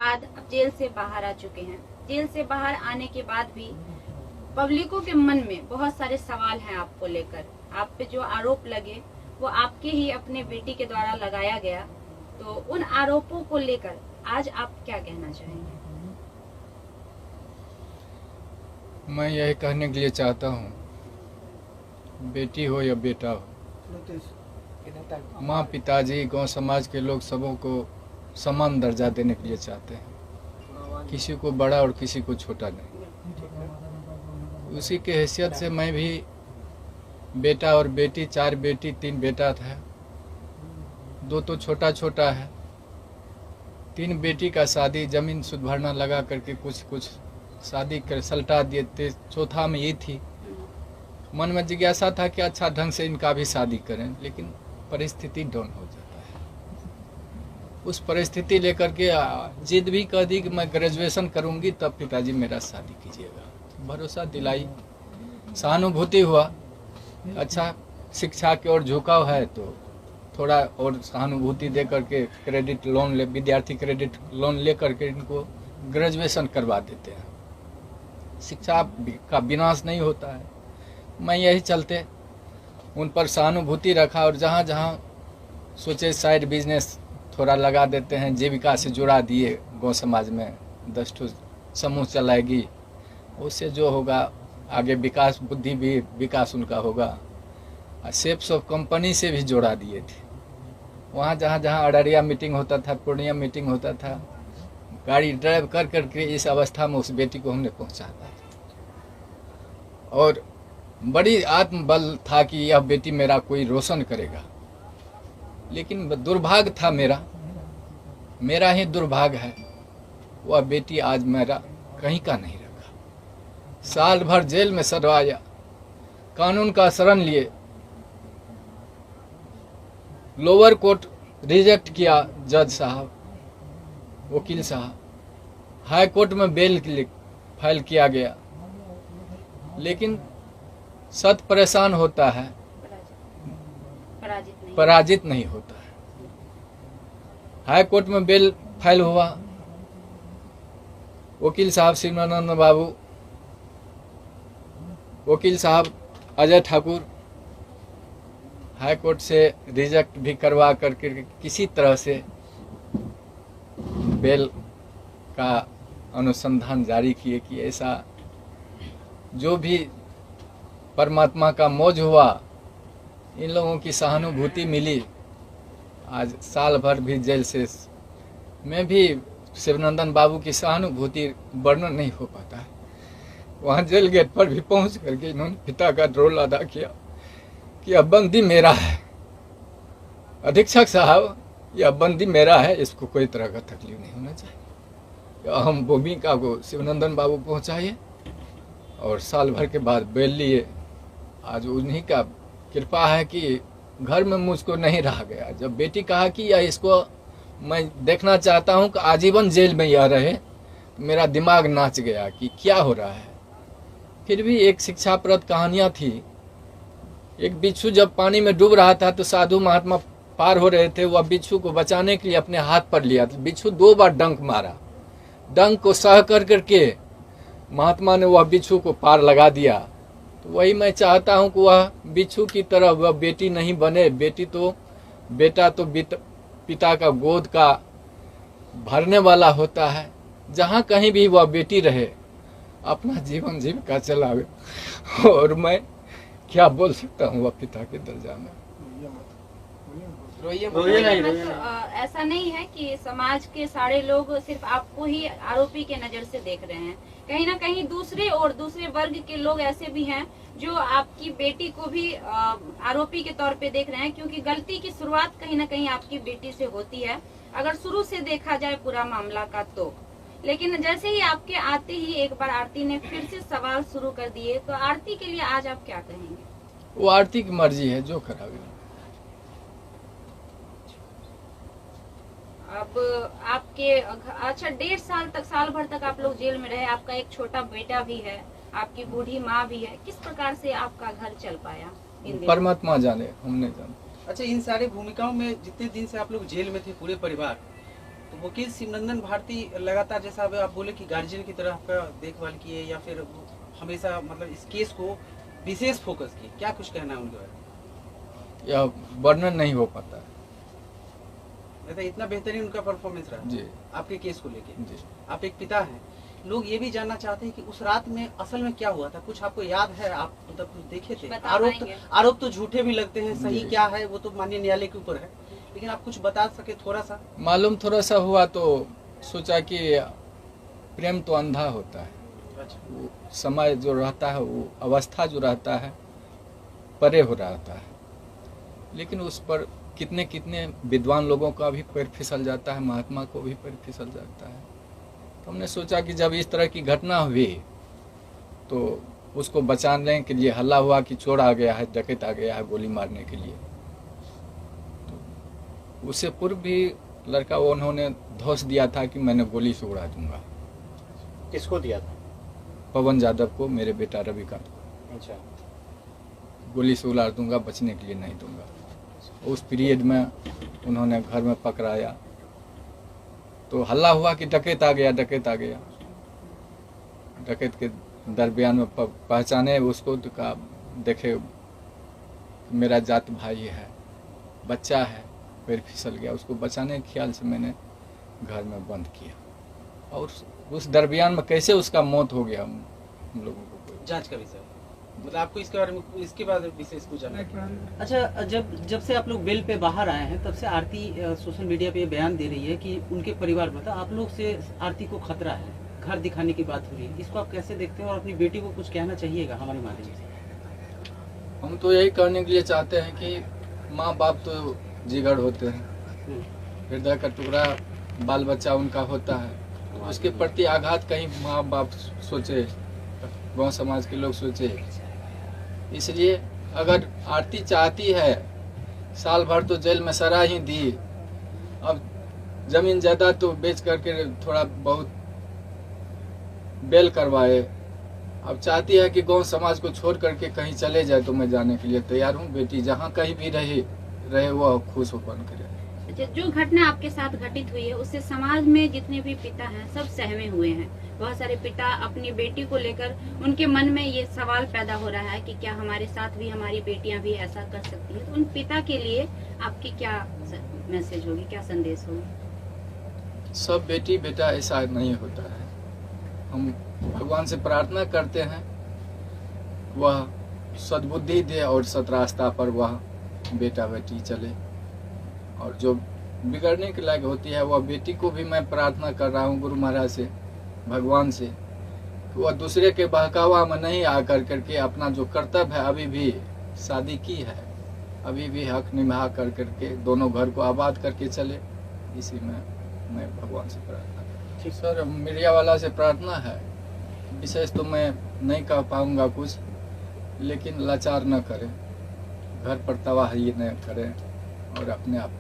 बाद अब जेल से बाहर आ चुके हैं। जेल से बाहर आने के बाद भी पब्लिकों के मन में बहुत सारे सवाल हैं आपको लेकर। आप पे जो आरोप लगे वो आपके ही अपने बेटी के द्वारा लगाया गया, तो उन आरोपों को लेकर आज आप क्या कहना चाहेंगे? मैं यही कहने के लिए चाहता हूँ, बेटी हो या बेटा हो, माँ पिताजी गांव समाज के लोग सबों को समान दर्जा देने के लिए चाहते हैं, किसी को बड़ा और किसी को छोटा नहीं। उसी के हैसियत से मैं भी बेटा और बेटी, 4 बेटी 3 बेटा था, 2 तो छोटा छोटा है। 3 बेटी का शादी जमीन सुध भरना लगा करके कुछ शादी कर सलटा दिए थे। चौथा में ये थी, मन में जिज्ञासा था कि अच्छा ढंग से इनका भी शादी करें, लेकिन परिस्थिति डाउन हो जाता है। उस परिस्थिति लेकर के जिद भी कर दी कि मैं ग्रेजुएशन करूंगी तब पिताजी मेरा शादी कीजिएगा। भरोसा दिलाई, सहानुभूति हुआ, अच्छा शिक्षा की ओर झुकाव है तो थोड़ा और सहानुभूति दे करके क्रेडिट लोन ले, विद्यार्थी क्रेडिट लोन ले करके इनको ग्रेजुएशन करवा देते हैं। शिक्षा का विनाश नहीं होता है। मैं यही चलते उन पर सहानुभूति रखा और जहाँ जहाँ सोचे साइड बिजनेस थोड़ा लगा देते हैं, जीविका से जुड़ा दिए। गाँव समाज में 10 ठो समूह चलाएगी, उससे जो होगा आगे विकास, बुद्धि भी विकास उनका होगा। सेप्स ऑफ कंपनी से भी जोड़ा दिए थे। वहाँ जहाँ जहाँ अररिया मीटिंग होता था, पूर्णिया मीटिंग होता था, गाड़ी ड्राइव कर करके इस अवस्था में उस बेटी को हमने पहुँचा था। और बड़ी आत्मबल था कि यह बेटी मेरा कोई रोशन करेगा। लेकिन दुर्भाग्य था, मेरा ही दुर्भाग्य है, वह बेटी आज मेरा कहीं का नहीं रखा। साल भर जेल में सड़वाया, कानून का शरण लिए, लोअर कोर्ट रिजेक्ट किया जज साहब, वकील साहब, हाई कोर्ट में बेल फाइल किया गया, लेकिन सत परेशान होता है, पराजित नहीं होता है। हाई कोर्ट में बेल फाइल हुआ, वकील साहब शिवानंद बाबू, वकील साहब अजय ठाकुर हाई कोर्ट से रिजेक्ट भी करवा करके किसी तरह से बेल का अनुसंधान जारी किए कि ऐसा जो भी परमात्मा का मौज हुआ, इन लोगों की सहानुभूति मिली। आज साल भर भी जेल से में भी शिवनंदन बाबू की सहानुभूति वर्णन नहीं हो पाता है। वहाँ जेल गेट पर भी पहुँच करके इन्होंने पिता का रोल अदा किया कि अब बंदी मेरा है, अधीक्षक साहब यह बंदी मेरा है, इसको कोई तरह का तकलीफ नहीं होना चाहिए। अहम भूमिका को शिवनंदन बाबू पहुँचाइए और साल भर के बाद बेल लिए। आज उन्हीं का कृपा है कि घर में मुझको नहीं रहा गया। जब बेटी कहा कि यह इसको मैं देखना चाहता हूं कि आजीवन जेल में यह रहे, तो मेरा दिमाग नाच गया कि क्या हो रहा है। फिर भी एक शिक्षाप्रद कहानियां थी। एक बिच्छू जब पानी में डूब रहा था तो साधु महात्मा पार हो रहे थे, वह बिच्छू को बचाने के लिए अपने हाथ पर लिया। बिच्छू 2 बार डंक मारा, डंक को सह कर करके महात्मा ने वह बिच्छू को पार लगा दिया। तो वही मैं चाहता हूं कि वह बिच्छू की तरह वह बेटी नहीं बने। बेटा तो पिता का गोद का भरने वाला होता है। जहां कहीं भी वह बेटी रहे, अपना जीवन जीविका चलावे। और मैं क्या बोल सकता हूं वह पिता के दर्जा में। ऐसा नहीं है कि समाज के सारे लोग सिर्फ आपको ही आरोपी के नजर से देख रहे हैं। कहीं ना कहीं दूसरे वर्ग के लोग ऐसे भी हैं जो आपकी बेटी को भी आरोपी के तौर पे देख रहे हैं, क्योंकि गलती की शुरुआत कहीं ना कहीं आपकी बेटी से होती है, अगर शुरू से देखा जाए पूरा मामला का तो। लेकिन जैसे ही आपके आते ही एक बार आरती ने फिर से सवाल शुरू कर दिए, तो आरती के लिए आज आप क्या कहेंगे? वो आरती की मर्जी है, जो करावे। अब आपके अच्छा 1.5 साल तक, साल भर तक आप लोग जेल में रहे, आपका एक छोटा बेटा भी है, आपकी बूढ़ी माँ भी है, किस प्रकार से आपका घर चल पाया इन दिनों? परमात्मा जाने, हमने जाने। अच्छा, इन सारे भूमिकाओं में जितने दिन से आप लोग जेल में थे, पूरे परिवार, तो वकील शिवनंदन भारती लगातार, जैसा अब आप बोले कि गार्जियन की तरह आपका देखभाल किए या फिर हमेशा मतलब इस केस को विशेष फोकस किए, क्या कुछ कहना है उनके बारे में? यह वर्णन नहीं हो पाता है। मतलब इतना बेहतरीन उनका परफॉर्मेंस रहा जी आपके केस को लेके। जी। आप एक पिता हैं, लोग ये भी जानना चाहते हैं कि उस रात में असल में क्या हुआ था, कुछ आपको याद है? आप मतलब कुछ देखे थे? बता पाएंगे? आरोप तो झूठे भी लगते हैं, सही जी। क्या है वो तो माननीय न्यायालय के ऊपर है, लेकिन आप कुछ बता सके थोड़ा सा? मालूम थोड़ा सा हुआ तो सोचा कि प्रेम तो अंधा होता है, अच्छा। वो समय जो रहता है, वो अवस्था जो रहता है परे हो रहता है, लेकिन उस पर कितने कितने विद्वान लोगों का भी पैर फिसल जाता है, महात्मा को भी पैर फिसल जाता है। तो हमने सोचा कि जब इस तरह की घटना हुई तो उसको बचाने के लिए हल्ला हुआ कि चोर आ गया है, डकैत आ गया है गोली मारने के लिए। तो उससे पूर्व भी लड़का वो उन्होंने धौंस दिया था कि मैंने गोली से उड़ा दूंगा। किसको दिया था? पवन यादव को, मेरे बेटा रविकांत को। अच्छा। गोली से उड़ा दूंगा, बचने के लिए नहीं दूंगा। उस पीरियड में उन्होंने घर में पकड़ाया तो हल्ला हुआ कि डकैत आ गया, डकैत आ गया। डकैत के दरमियान में पहचाने उसको तो कहा, देखे मेरा जात भाई है, बच्चा है, पैर फिसल गया। उसको बचाने के ख्याल से मैंने घर में बंद किया, और उस दरमियान में कैसे उसका मौत हो गया हम लोगों को कोई जांच का विषय, मतलब आपको इसके बारे में इसके बाद विशेष कुछ जानना है? अच्छा, जब से आप लोग बेल पे बाहर आए हैं तब से आरती सोशल मीडिया पे बयान दे रही है कि उनके परिवार मतलब आप लोग से आरती को खतरा है, घर दिखाने की बात हो रही है, इसको आप कैसे देखते हैं और अपनी बेटी को कुछ कहना चाहिएगा हमारे माध्यम से? हम तो यही करने के लिए चाहते हैं कि माँ बाप तो जिगर होते हैं, हृदय का टुकड़ा बाल बच्चा उनका होता है, उसके प्रति आघात कहीं माँ बाप सोचे, गांव समाज के लोग सोचे। इसलिए अगर आरती चाहती है, साल भर तो जेल में सजा ही दी, अब जमीन जायदाद तो बेच करके थोड़ा बहुत बेल करवाए, अब चाहती है कि गांव समाज को छोड़ करके कहीं चले जाए तो मैं जाने के लिए तैयार हूँ। बेटी जहाँ कहीं भी रहे वो खुश होकर करे। जो घटना आपके साथ घटित हुई है उससे समाज में जितने भी पिता हैं सब सहमे हुए हैं। बहुत सारे पिता अपनी बेटी को लेकर उनके मन में ये सवाल पैदा हो रहा है कि क्या हमारे साथ भी हमारी बेटियां भी ऐसा कर सकती हैं। तो उन पिता के लिए आपकी क्या मैसेज होगी, क्या संदेश होगी? सब बेटी बेटा ऐसा नहीं होता है। हम भगवान से प्रार्थना करते हैं वह सद्बुद्धि दे और सत रास्ता पर वह बेटा बेटी चले, और जो बिगड़ने के लायक होती है वह बेटी को भी मैं प्रार्थना कर रहा हूँ गुरु महाराज से, भगवान से, कि वह दूसरे के बहकावा में नहीं आकर करके अपना जो कर्तव्य है, अभी भी शादी की है, अभी भी हक निभा कर करके दोनों घर को आबाद करके चले। इसी में मैं भगवान से प्रार्थना करता हूँ। सर, मीडिया वाला से प्रार्थना है, विशेष तो मैं नहीं कह पाऊंगा कुछ, लेकिन लाचार न करें, घर पर तबाही न करें और अपने आप